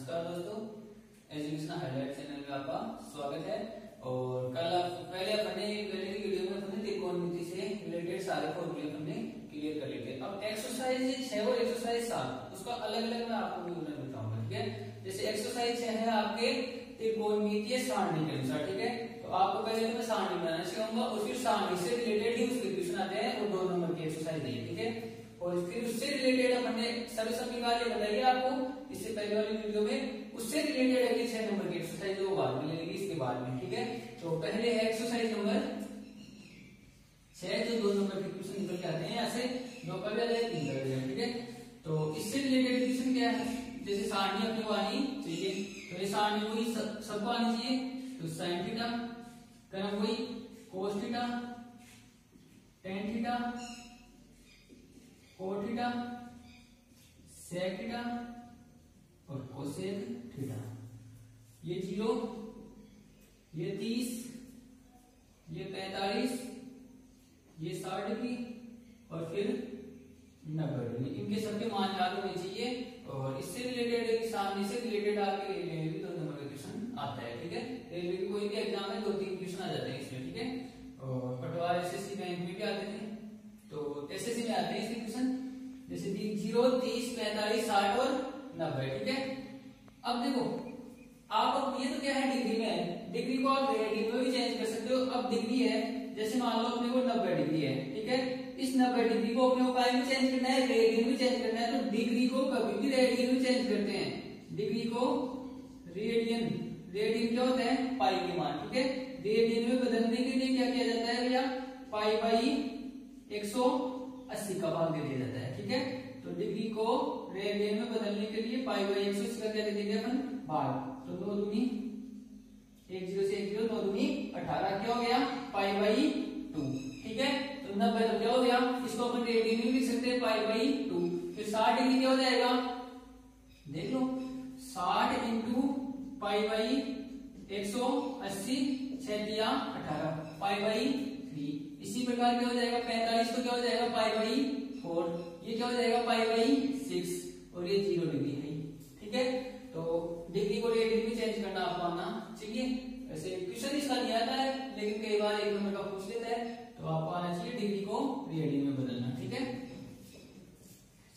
नमस्कार दोस्तों, education highlight channel में आपका स्वागत है। और कल पहले अपने पहले की वीडियो में हमने त्रिकोणमिति से रिलेटेड सारे फॉर्मूले हमने क्लियर कर लिए थे। अब एक्सरसाइज 6 और एक्सरसाइज 7 उसका अलग अलग मैं आपको विवरण बताऊंगा, ठीक है। जैसे एक्सरसाइज 6 है आपके त्रिकोणमितीय सारणी के अनुसार, ठीक है। तो आपको पहले तो मैं सारणी बनाना सिखाऊंगा और फिर सारणी से रिलेटेड ही उसके क्वेश्चन आते हैं और 2 नंबर की एक्सरसाइज है, ठीक है। और फिर उससे रिलेटेड अपने सभी समीकरण बताइए आपको इससे पहले वाली वीडियो में, उससे रिलेटेड अगली 6 नंबर की एक्सरसाइज वो बाद में लेंगे इसके बाद में, ठीक है। तो पहले है एक्सरसाइज नंबर 6 जो 2 नंबर के क्वेश्चन निकल के आते हैं, ऐसे 2 कर दिया 3 कर दिया, ठीक है। तो इससे रिलेटेड क्वेश्चन क्या है, जैसे सारणी अपने को आनी चाहिए, तो ये सारणी वही सबको आनी चाहिए। तो साइन थीटा क्रम वही cos theta tan theta cot theta sec theta और कोसेक थीटा। ये 0, ये 30, ये 45, ये 60 डिग्री और फिर 90 डिग्री। इनके सबके मान याद होने चाहिए। और इससे रिलेटेड सामने से रिलेटेड आपके रेलवे में भी 2 नंबर का क्वेश्चन आता है, ठीक है। रेलवे की कोई भी एग्जाम में 2-3 क्वेश्चन आ जाते हैं इसमें, ठीक है। और पटवार एसएससी बैंक में भी आते हैं, तो एसएससी में आते हैं इसके क्वेश्चन, जैसे 0, 30, 45, 60 और 90, ठीक है। अब देखो आप, ये तो क्या है डिग्री में है, डिग्री को आप रेडियन में भी चेंज कर सकते हो। अब डिग्री है, जैसे मान लो अपने को 90 डिग्री है, ठीक है। इस 90 डिग्री को अपने को काय में चेंज करना है, रेडियन में चेंज करना है। तो डिग्री को कभी भी रेडियन में चेंज करते हैं, डिग्री को रेडियन, रेडियन क्या होता है पाई के मान, ठीक है। रेडियन में बदलने के लिए क्या किया जाता है भैया, पाई बाई 180 का भाग दे दिया जाता है, ठीक है। तो डिग्री को रेडियन में बदलने के लिए पाई बाई 180 का क्या दे देंगे अपन भाग। तो 2 दूनी 1 0 से 1 0, 2 दूनी 18, क्या हो गया पाई बाई 2, ठीक है। तो 90 तो क्या हो गया, इसको अपन रेडियन में लिख सकते हैं पाई बाई 2। फिर 60 डिग्री क्या हो जाएगा, देख लो 60 into pi by 180 6 18 pi by 3। इसी प्रकार क्या हो जाएगा 45 तो क्या हो जाएगा पाई बाई 4, ये क्या हो जाएगा पाई बाई 6 और ये 0 डिग्री है, ठीक है। तो डिग्री को रेडियन में चेंज करना आपको आना चाहिए। वैसे क्वेश्चन इसका नहीं आता है, लेकिन कई बार 1 नंबर का पूछ लेता है, तो आपको आना चाहिए डिग्री को रेडियन में बदलना, ठीक है।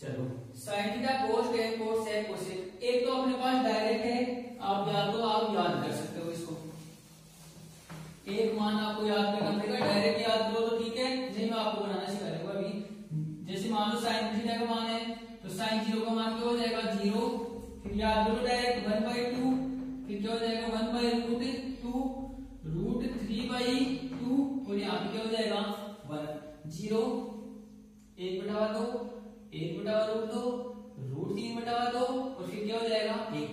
चलो साइन थीटा कोस टेन कोस सेक कोसेक, एक तो अपने पास डायरेक्ट है, आप याद कर सकते हो इसको। एक मान आपको याद करना पड़ेगा, डायरेक्ट याद करो तो ठीक है, नहीं मैं आपको बनाना सिखा दूंगा अभी। जैसे मान लो साइन थीटा का मान है, तो साइन 0 का मान क्या हो जाएगा 0, फिर याद करो डायरेक्ट 1/2, फिर क्या हो जाएगा 1/√2 √3/2 और यहाँ पे क्या हो जाएगा 1 0 1/2 1/√2 √3/2 और फिर क्या हो जाएगा 1।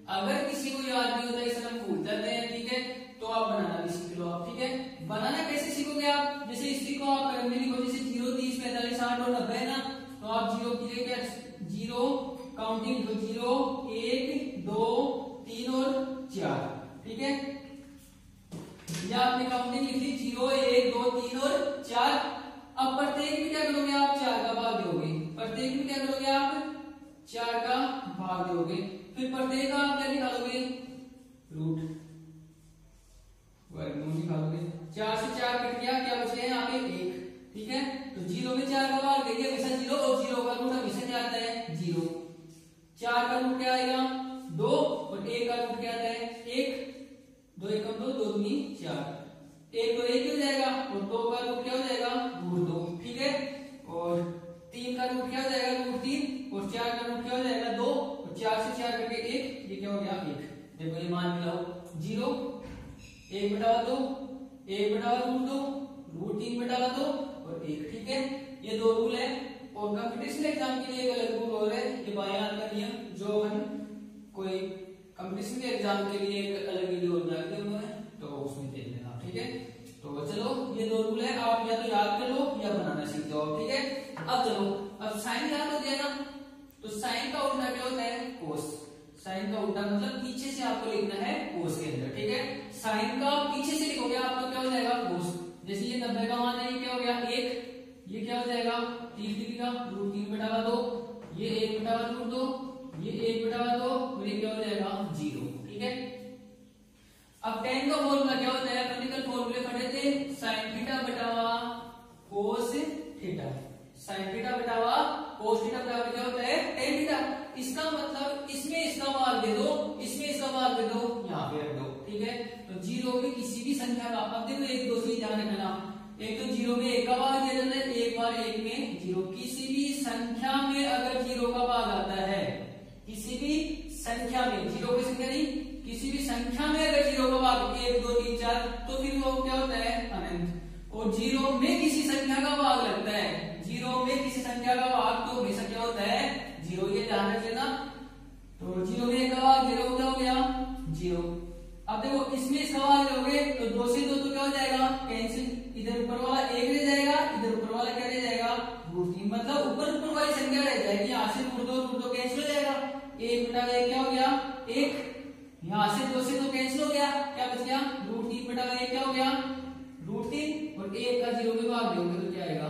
अगर किसी को याद नहीं होता, इस तरह भूल जाते हैं, ठीक है, तो आप बनाना भी सीख लो आप, ठीक है। बनाना कैसे सीखोगे आप, जैसे इसी को आप क्रम में लिखो, जैसे 0 30 45 60 और 90 है ना, तो आप 0 की जगह 0 काउंटिंग 0 1 2 3 और 4, ठीक है। या आपने काउंटिंग लिख ली 0 1 2 3 और 4। अब प्रत्येक में क्या करोगे आप 4 का भाग दोगे, प्रत्येक में क्या करोगे आप 4 का भाग दोगे, फिर प्रत्येक का आप क्या निकालोगे रूट वर्गमूल निकालोगे। 4 से 4 कट गया, क्या बच गया यहाँ पे 1, ठीक है। तो 0 में 4 का भाग देंगे हमेशा 0 और 0 का रूट हमेशा क्या आता है 0। 4 का रूट क्या आएगा 2 और 1 का रूट क्या आता है 1, 2 1 2 2 दूनी 4, 1 तो 1 हो जाएगा और 2 का रूट क्या हो जाएगा √2, ठीक है। और 3 का रूट क्या हो जाएगा √3 और 4 का रूट क्या हो जाएगा 2 और 4 से 4 करके 1, ये क्या हो गया 1। देखो ये मान मिलाओ 0 1/2 1/√2 √3/2 और 1, ठीक है। ये 2 रूल है। और कंपटीशन एग्जाम के लिए एक अलग रूल और है, ये बायां हाथ का नियम, जो हम कोई कंपटीशन के एग्जाम के लिए एक अलग वीडियो बनाते हुए हैं, तो उसमें देख लेना, ठीक है। तो चलो ये 2 रूल है, आप या तो याद कर लो या बनाना सीख जाओ, ठीक है। अब चलो, अब साइन याद हो गया ना, तो साइन का उल्टा क्या होता है कोस। साइन का उल्टा मतलब पीछे से आपको लिखना है कोस के अंदर, ठीक है। साइन का पीछे से लिखोगे आप तो क्या हो जाएगा कोस। जैसे ये 90 का मान है, ये क्या हो गया 1, ये क्या हो जाएगा 30 डिग्री का √3/2, ये 1/√2, ये 1/2 और ये क्या हो जाएगा 0। ठीक है, अब tan का फॉर्मूला क्या होता है, अपन कल फॉर्मूले पढ़े थे sin थीटा बटावा cos थीटा। sin थीटा बटावा cos थीटा बराबर क्या होता है tan थीटा। इसका मतलब इसमें इसका भाग दे दो, इसमें इसका भाग दे दो, यहाँ पे रख दो। ठीक है, तो 0 में किसी भी संख्या का, अब देखो 1 2 से ध्यान रखना, एक तो 0 में 1 का भाग दिया जाता है, 1 बार 1 में 0। किसी भी संख्या में अगर 0 का भाग आता है, किसी भी संख्या में 0 की संख्या नहीं, किसी भी संख्या में अगर 0 का भाग 1 2 3 4, तो फिर वो क्या होता है अनंत। और 0 में किसी संख्या का भाग लगता है, 0 में किसी संख्या का भाग तो हमेशा क्या होता है 0, ये ध्यान रख लेना। तो 0 में 1 का भाग 0 क्या हो गया 0। अब देखो इसमें इसका भाग लोगे तो 2 से 2 तो क्या हो जाएगा कैंसिल, इधर ऊपर वाला 1 रह जाएगा, इधर ऊपर वाला क्या रह जाएगा √3, मतलब ऊपर वाली संख्या रह जाएगी, यहाँ से √2 कैंसिल हो जाएगा, 1/1 क्या हो गया 1, यहाँ से 2 से 2 कैंसिल हो गया, क्या बच गया √3/1 क्या हो गया √3, और 1 का 0 में भाग दोगे तो क्या आएगा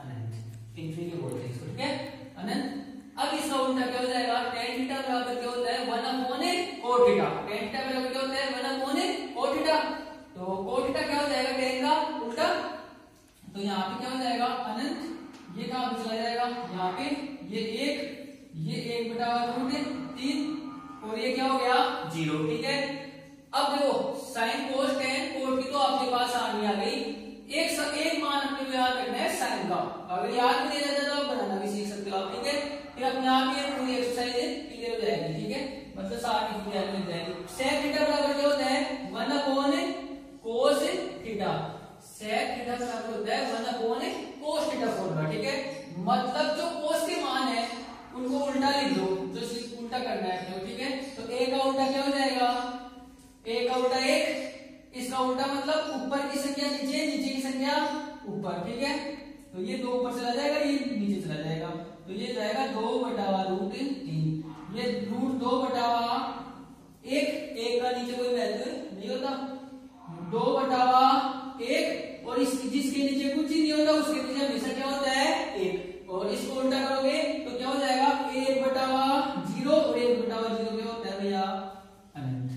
अनंत, इंफिनिटी बोलते हैं इसको। ठीक है अनंत। अब इसका उल्टा क्या हो जाएगा, tan थीटा बराबर क्या होता है 1/cos थीटा। tan थीटा बराबर क्या होता है 1/cos थीटा। तो cos थीटा क्या हो जाएगा tan का उल्टा, तो यहाँ पे क्या हो जाएगा अनंत, ये कहां पे चला जाएगा यहाँ पे, ये 1/√3 और ये क्या हो गया 0। ठीक है, अब देखो sin cos tan cos की तो आपके पास सारणी आ गई, एक मान अपने को याद रखना है sin का, अगर याद नहीं रहता तो आप बनाना भी सीख सकते हो आप। ठीक है, फिर अपने आप ये पूरी एक्सरसाइज क्लियर हो जाएगी। ठीक है, मतलब सारी क्लियर मिल जाएगी। sec थीटा बराबर क्या होता है 1/cos थीटा। sec थीटा बराबर होता है 1/cos थीटा फॉर्मूला। ठीक है, मतलब जो cos के मान है उनको उल्टा लिख दो, जो सिर्फ उल्टा करना है आपको। ठीक है, तो a का उल्टा क्या हो जाएगा, a का उल्टा 1, इसका उल्टा मतलब ऊपर की संख्या नीचे, नीचे की संख्या ऊपर। ठीक है, तो ये 2 ऊपर चला जाएगा, ये नीचे चला जाएगा, तो ये जाएगा 2/√3, ये √2/1, 1 का नीचे कोई वैल्यू नहीं होता, 2/1, और इस जिसके नीचे कुछ ही नहीं होता उसके नीचे हमेशा क्या होता है 1, और इसको उल्टा करोगे तो क्या हो जाएगा 1/0, और 1/0 क्या होता है भैया अनंत।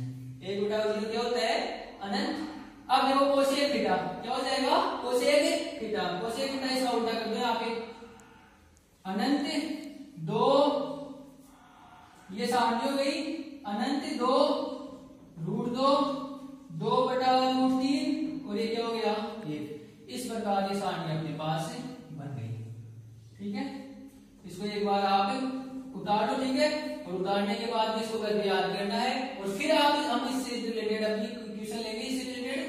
1/0 क्या होता है अनंत। अब देखो कोसेक थीटा क्या हो जाएगा कोसेक थीटा, कोसेक थीटा इसका उल्टा कर दो यहाँ पे अनंत 2, ये सारणी हो गई अनंत 2 √2 2/√3, और ये क्या हो गया 1। इस प्रकार ये सारणी अपने पास बन गई। ठीक है, इसको एक बार आप उतार दो। ठीक है, और उतारने के बाद इसको करके याद करना है, और फिर आप हम इससे रिलेटेड अपनी क्वेश्चन लेंगे, इससे रिलेटेड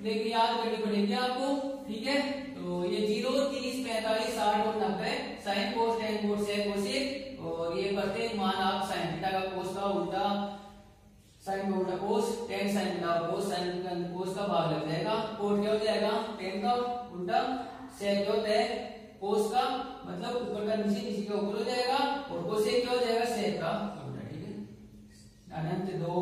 लेके याद करनी पड़ेगी आपको। ठीक है, तो ये 0 30 45 60 और 90 sin cos tan cos sec cosec, और ये प्रत्येक मान आप sin थीटा का cos का उल्टा, sin का उल्टा cos, tan sin का cos, sin का cos का भाग लग जाएगा, cot क्या हो जाएगा tan का उल्टा, sec क्या होता है cos का मतलब ऊपर का नीचे, नीचे का ऊपर हो जाएगा, और cosec क्या हो जाएगा sec का उल्टा। ठीक है, अनंत 2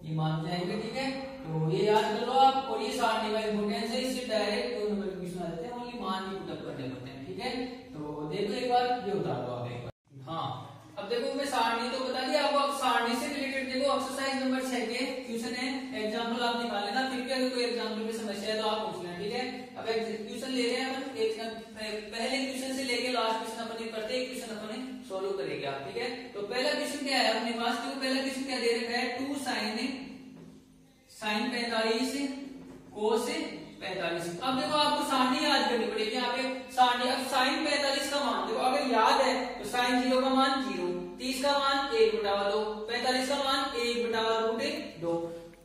ये मान जाएंगे। ठीक है, तो ये याद कर लो आप, और ये सारणी का इंपोर्टेंस है, इससे डायरेक्ट 2 नंबर के क्वेश्चन आ जाते हैं, ओनली मान ही पुट अप करने पड़ते हैं। ठीक है, तो देखो एक बार ये उतार दो आप एक बार। हाँ, अब देखो मैं सारणी तो बता दिया आपको, अब सारणी से रिलेटेड देखो एक्सरसाइज नंबर 6 के क्वेश्चन है, एग्जांपल आप निकाल लेना, फिर भी अगर कोई एग्जांपल में समस्या है तो आप पूछ लेना। ठीक है, अब क्वेश्चन ले रहे हैं अपन, पहले क्वेश्चन से लेके लास्ट क्वेश्चन अपन प्रत्येक क्वेश्चन अपन सोल्व करेंगे आप। ठीक है, तो पहला क्वेश्चन क्या है अपने पास, तो पहला क्वेश्चन क्या दे रखा है 2 sin 45 cos 45। अब देखो आपको सारणी याद करनी पड़ेगी यहाँ पे, सारणी अब sin 45 का मान देखो अगर याद है तो sin 0 का मान 0, 30 का मान 1/2, 45 का मान 1/√2,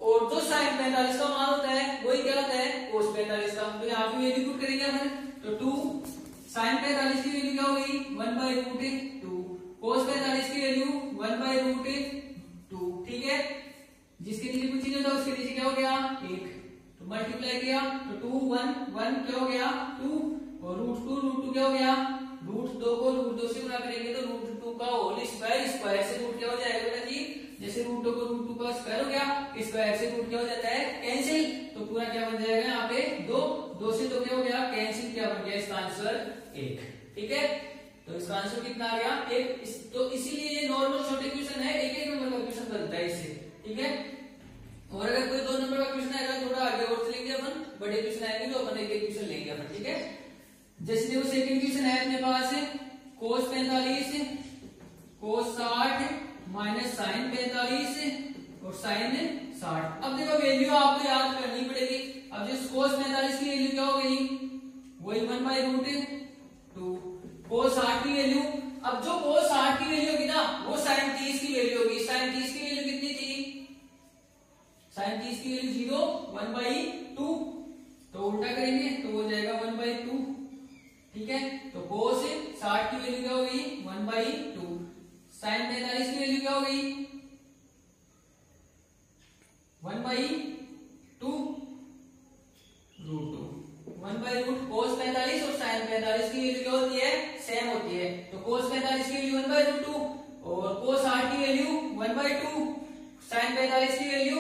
और जो sin 45 का मान होता है वही क्या होता है cos 45 का। तो यहाँ पे वैल्यू पुट करेंगे अपन, तो 2 sin 45 की वैल्यू क्या हो गई 1/√2, cos 45 की वैल्यू 1/√2। ठीक है, जिसके नीचे कुछ नहीं होता उसके नीचे क्या हो गया 1, तो मल्टीप्लाई किया तो 2 1 1 क्या हो गया 2, और √2 क्या हो गया √2 को √2 से गुणा करेंगे तो √2 का होल स्क्वायर, स्क्वायर से रूट क्या हो जाएगा बेटा जी, जैसे √2 को √2 का स्क्वायर हो गया, स्क्वायर से रूट क्या हो जाता है कैंसिल, तो पूरा क्या बन जाएगा यहाँ पे 2 से 2 क्या हो गया कैंसिल, क्या बन गया इसका आंसर 1। ठीक है, तो इसका आंसर कितना आ गया एक। तो इसीलिए ये नॉर्मल छोटे क्वेश्चन है, एक एक नंबर का क्वेश्चन बनता है इससे, ठीक है। और अगर कोई 2 नंबर का क्वेश्चन आएगा थोड़ा आगे और चलेंगे अपन, बड़े क्वेश्चन आएंगे तो अपन एक एक क्वेश्चन लेंगे अपन, ठीक है। जैसे देखो सेकंड क्वेश्चन है अपने पास cos 45 cos 60 माइनस sin 45 और sin 60। अब देखो वैल्यू आपको याद करनी पड़ेगी। अब जो cos 45 की वैल्यू क्या हो गई, वही 1/√2। cos 60 की वैल्यू, अब जो cos 60 की वैल्यू होगी ना वो sin 30 की वैल्यू होगी। sin 30 की वैल्यू कितनी थी, sin 30 की वैल्यू 0 1/2, तो उल्टा करेंगे तो हो जाएगा 1/2, ठीक है। तो cos 60 की वैल्यू क्या हो गई 1/2, sin 45 की वैल्यू क्या हो गई 1/2 √2। 1/2 cos 45 और sin 45 की वैल्यू क्या होती है, सेम होती है। तो cos 45 की वैल्यू 1/2 और cos 60 की वैल्यू 1/2, sin 45 की वैल्यू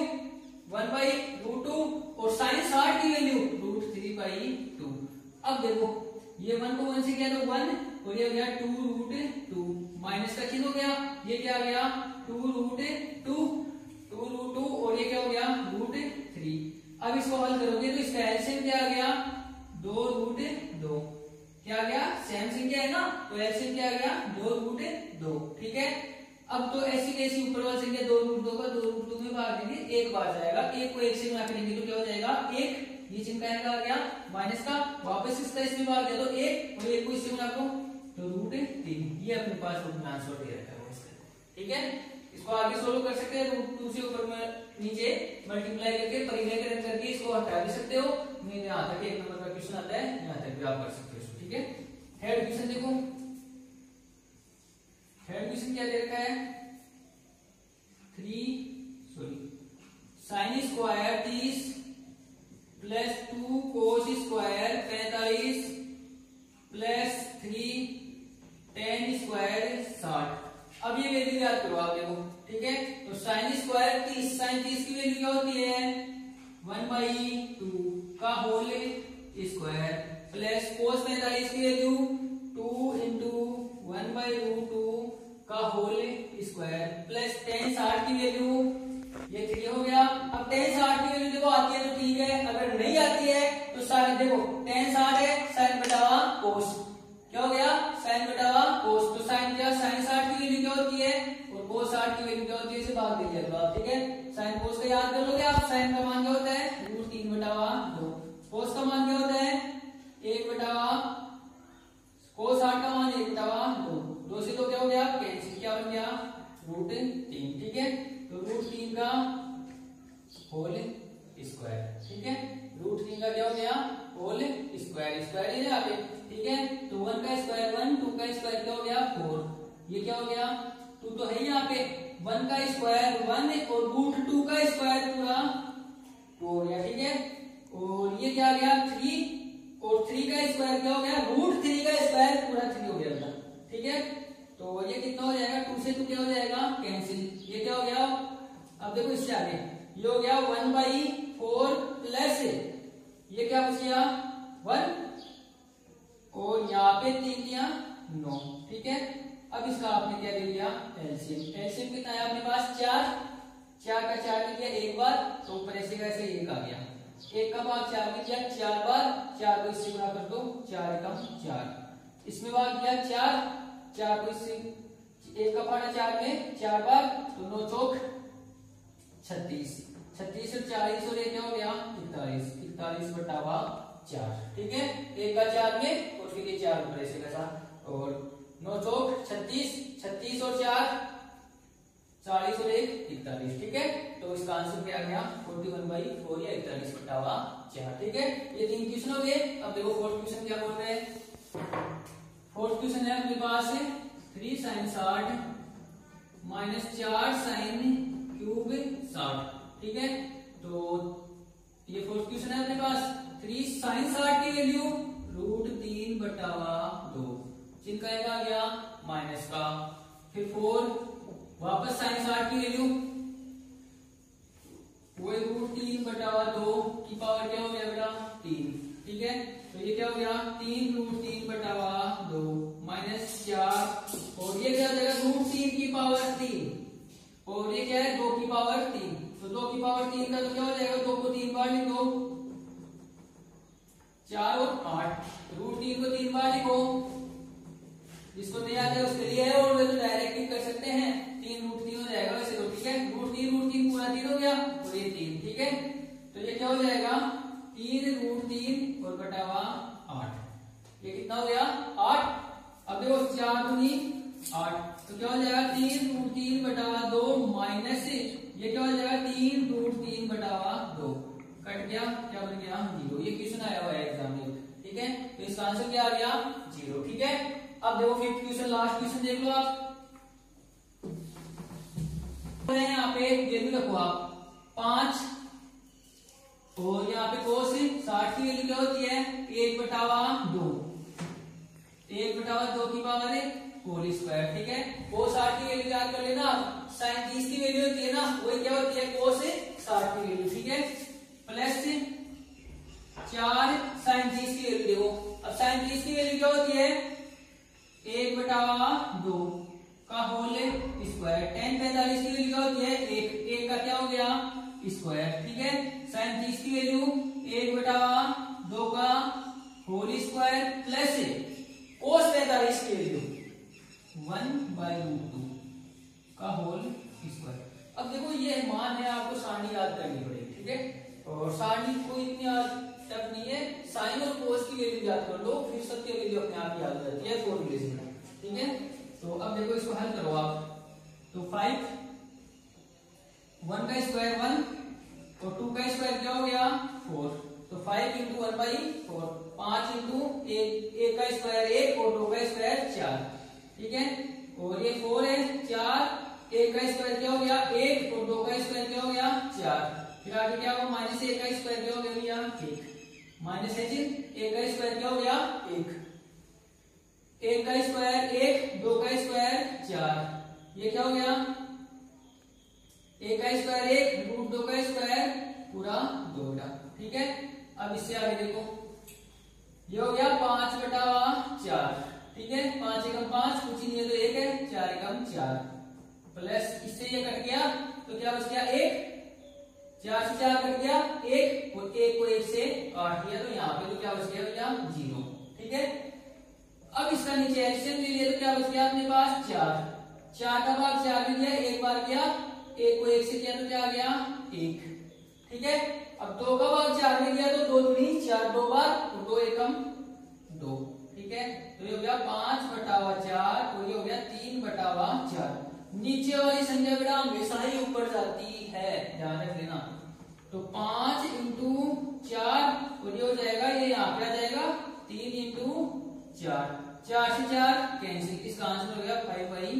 1/√2 और sin 60 की वैल्यू √3/2। अब देखो ये 1 को 1 से किया तो 1 और ये हो गया 2√2 माइनस का चिन्ह हो गया, ये क्या आ गया 2√2 और ये क्या हो गया √3। अब इसको हल करोगे तो इसका एलसीएम क्या आ गया 2√2, क्या आ गया सेम संख्या है ना, तो एलसीएम क्या आ गया 2√2, ठीक है। अब तो ऐसी कैसी ऊपर वाली संख्या 2√2 का 2√2 में भाग देंगे, एक बार जाएगा, एक को एक से गुणा करेंगे तो क्या हो जाएगा 1, ये चिन्ह का आ गया माइनस का, वापस इसका इसमें भाग दिया तो 1 और 1 को इससे गुणा करो तो √3। ये अपने पास आंसर दे रखा है इसका, ठीक है। इसको आगे सोल्व कर सकते हैं, √2 से ऊपर में नीचे मल्टीप्लाई करके परिमेय करके इसको हटा भी सकते हो। नहीं यहाँ तक एक नंबर का क्वेश्चन आता है, यहाँ तक भी आप कर सकते हो, ठीक है। हेड क्वेश्चन देखो, हेड क्वेश्चन क्या दे रखा है sin square 30 plus 2 cos square 45 plus 3 tan square 60। अब ये वैल्यू याद करो आप देखो, ठीक है। तो sin स्क्वायर 30, sin 30 की वैल्यू क्या होती है 1/2 का होल स्क्वायर प्लस cos 45 की वैल्यू 2 into 1/√2 का होल स्क्वायर प्लस tan 60 की वैल्यू ये 3 हो गया। अब tan 60 की वैल्यू देखो आती है तो ठीक है, अगर नहीं आती है तो sin देखो tan 60 है sin बटावा cos, क्या हो गया sin बटावा cos, तो sin क्या sin 60 की वैल्यू क्या होती है और cos 60 की वैल्यू क्या होती है, इसे भाग दीजिएगा आप, ठीक है। sin cos का याद कर लोगे आप, sin का मान क्या होता है √3/2, cos का मान क्या होता है 1/, cos 60 का मान 1/2, 2 से तो क्या हो गया कैंसिल, क्या बन गया √3, ठीक है। तो √3 का होल स्क्वायर, ठीक है। √3 का क्या हो गया होल स्क्वायर, स्क्वायर ही यहाँ पे, ठीक है। तो 1 का स्क्वायर 1, 2 का स्क्वायर क्या हो गया 4, ये क्या हो गया 2 तो है यहाँ पे, 1 का स्क्वायर 1 और √2 का स्क्वायर पूरा 2 हो गया, ठीक है। और ये क्या आ गया 3 और 3 का स्क्वायर क्या हो गया √3 का स्क्वायर पूरा 3 हो गया, ठीक है। तो ये कितना हो जाएगा 2 से 2 क्या हो जाएगा कैंसिल, ये क्या हो गया। अब देखो इससे आगे ये हो गया 1/4 प्लस ये क्या बच गया 1 और यहाँ पे 3 दिया 9, ठीक है। अब इसका आपने क्या दे दिया एलसीएम, एलसीएम कितना है अपने पास 4 का 4 ले लिया एक बार तो ऊपर ऐसे कैसे 1 आ गया, 1 का भाग 4 में दिया 4 बार, 4 को इससे गुणा कर दो 4 एकम 4, इसमें भाग दिया 4 को इससे 1 का पाना 4 में 4 बार तो 9 चौक 36 और 40 और 1 क्या हो गया 41/4, ठीक है। 1 का 4 में और फिर ये 4 ऊपर ऐसे कैसा और 9 चौक 36 और 4 40 और 1 41, ठीक है। तो इसका आंसर क्या आ गया 41/4 या 41/4, ठीक है। ये 3 क्वेश्चन हो गए। अब देखो फोर्थ क्वेश्चन क्या बोल रहे हैं। फोर्थ क्वेश्चन है अपने पास 3 sin 60 माइनस 4 sin क्यूब 60, ठीक है। तो ये फोर्थ क्वेश्चन है अपने पास 3 sin 60 की वैल्यू √3/2, चिन्ह का आ गया माइनस का, फिर 4 वापस sin 60 की वैल्यू वो √3/2 की पावर क्या हो गया बेटा 3, ठीक है। तो ये क्या हो गया 3 √3/2 माइनस 4 की पावर 3 और ये क्या है 2 की पावर 3। तो 2 की पावर 3 का तो क्या हो जाएगा, 2 को 3 बार लिखो, 4 और 8, रूट 3 को 3 बार लिखो, जिसको नहीं आता है उसके लिए है, और वे तो डायरेक्ट ही कर सकते हैं, 3 रूट 3 हो जाएगा वैसे तो, ठीक है। रूट 3 पूरा 3 हो गया तो ये 3, ठीक है। तो ये क्या हो जाएगा 3 रूट 3 और बटा हुआ 8, ये कितना हो गया 8। अब देखो 4 दूनी 8, तो क्या हो जाएगा 3 रूट 3 बटा हुआ 2 माइनस ये क्या हो जाएगा 3 रूट 3 बटा हुआ 2, कट गया, क्या बन गया 0। ये क्वेश्चन आया हुआ है एग्जाम में, ठीक है। तो इसका आंसर क्या आ गया 0, ठीक है। अब देखो फिफ्थ क्वेश्चन, लास्ट क्वेश्चन देख लो आप। यहाँ पे वैल्यू रखो आप 5 और यहाँ पे cos 60 की वैल्यू क्या होती है 1/2, 1/2 की पावर होल स्क्वायर, ठीक है। cos 60 की वैल्यू याद कर लेना, sin 30 की वैल्यू होती है ना, वही क्या होती है cos 60 की वैल्यू, ठीक है, प्लस 4 sin 30 की वैल्यू देखो। अब sin 30 की वैल्यू क्या होती है 1/2 का होल स्क्वायर, tan 45 की वैल्यू क्या होती है 1 का क्या हो गया स्क्वायर, ठीक है। sin 30 की वैल्यू 1/2 का होल स्क्वायर प्लस cos 45 की वैल्यू 1/√2 का होल स्क्वायर। अब देखो ये मान है, आपको सारणी याद करनी पड़ेगी, ठीक है। और सारणी कोई इतनी टफ नहीं है, साइन और cos की वैल्यू याद कर लो, फिर सबकी वैल्यू अपने आप याद हो जाती है फॉर्मूले में, ठीक है। तो अब देखो इसको हल करो आप, तो 5 1 का स्क्वायर 1 और 2 का स्क्वायर क्या हो गया 4, तो 5 इंटू 1/4, 5 इंटू 1 का स्क्वायर 1 और 2 का स्क्वायर 4, ठीक है। और ये 4 है, 4 1 का स्क्वायर क्या हो गया 1 और 2 का स्क्वायर क्या हो गया 4, फिर आगे क्या होगा माइनस 1 का स्क्वायर क्या हो गया भैया 1, माइनस 1 का स्क्वायर क्या हो गया 1 का स्क्वायर 1, 2 का स्क्वायर 4, ये क्या हो गया 1 का स्क्वायर 1 रूट 2 का स्क्वायर पूरा 2 बेटा, ठीक है। अब इससे आगे देखो, ये हो गया 5/4, ठीक है, 5 एकम 5, कुछ ही नहीं है तो 1 है, 4 एकम 4, प्लस इससे ये कट गया तो क्या बच गया 1, 4 से 4 कट गया 1 और 1 को 1 से काट दिया, तो यहाँ पे तो क्या बच गया भैया 0, ठीक है। अब इसका नीचे एलसीएम ले लिया तो क्या बच गया अपने पास 4 का भाग 4 में दिया, 1 बार किया, 1 को 1 से किया तो क्या आ गया 1, ठीक है। अब 2 का भाग 4 में दिया तो 2 दूनी 4, 2 बार, तो 2 एकम 2, ठीक है। तो ये हो गया 5/4 और ये हो गया 3/4। नीचे वाली संख्या बेटा हमेशा ही ऊपर जाती है, ध्यान रख लेना। तो 5 इंटू 4 और ये हो जाएगा, ये यहाँ पे आ जाएगा 3 इंटू 4, 4 से 4 कैंसिल, इसका आंसर हो गया 5/3,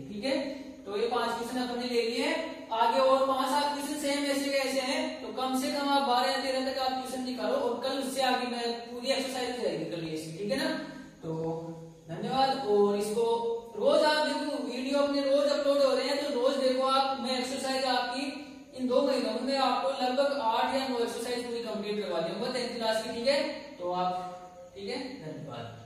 ठीक है। तो ये 5 क्वेश्चन अपने ले लिए, आगे और 5-7 क्वेश्चन सेम ऐसे कैसे हैं, तो कम से कम आप 12 या 13 तक आप क्वेश्चन निकालो, और कल उससे आगे मैं पूरी एक्सरसाइज हो जाएगी कल इसकी, ठीक है ना। तो धन्यवाद, और इसको रोज आप देखो, वीडियो अपने रोज अपलोड हो रहे हैं तो रोज देखो आप। मैं एक्सरसाइज आपकी इन 2 महीनों में आपको लगभग 8 या 9 एक्सरसाइज पूरी कंप्लीट करवा दूंगा 10th क्लास की, ठीक है। तो आप, ठीक है, धन्यवाद।